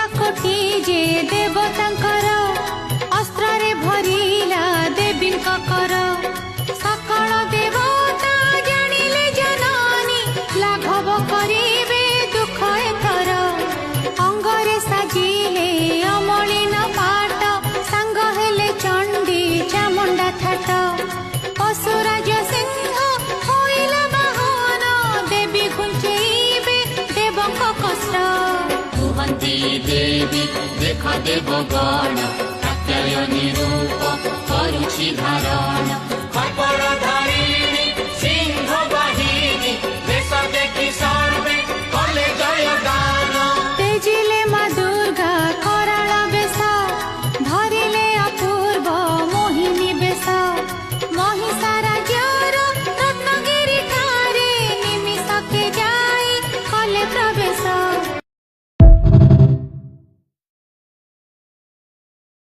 पूजा कोटी जे देवतांकर अस्त्र रे भरिला देवी कर सकल देवता जानिले जननी लाघव करिबे दुख एथर अंगरे साजिले अमलिन पाट सांग हेले चंडी चामुंडा थाट असुराज सिंह होइला बाहन देवी घुंचेइबे देवक कष्ट कुहंती देवी देख देवगण कात्यायनी रूप करुछि धारण